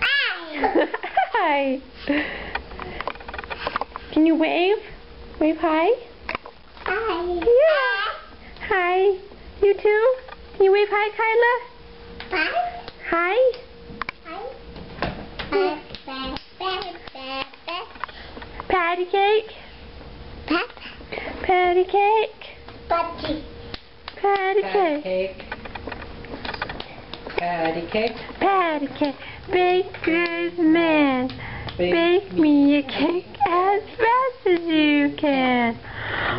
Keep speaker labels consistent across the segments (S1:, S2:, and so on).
S1: Hi. Hi. Can you wave? Wave hi.
S2: Hi.
S1: Yeah. Hi. You too? Can you wave hi, Kyla?
S2: Hi.
S1: Hi. Patty cake. Patty cake.
S2: Patty.
S1: Patty cake.
S3: Patty cake.
S1: Patty cake. Baker's man. Bake me a cake as fast as you can.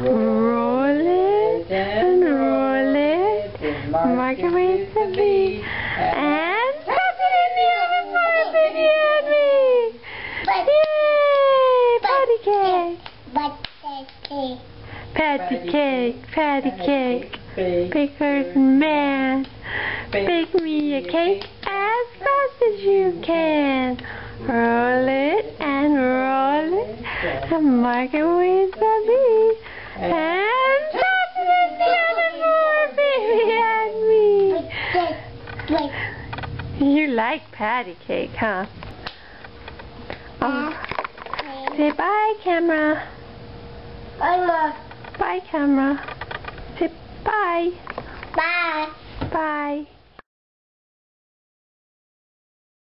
S1: Roll it and roll it. Microwave the meat. And pop it in the oven for a baby and me. Yay! Patty cake. Patty cake. Patty cake. Baker's man. Bake me a cake as fast as you can. Roll it and roll it and microwave the meat. And pop it in the oven for baby and me. You like patty cake, huh? Oh. Say bye, camera. Bye, camera. Say bye.
S2: Bye.
S1: Bye.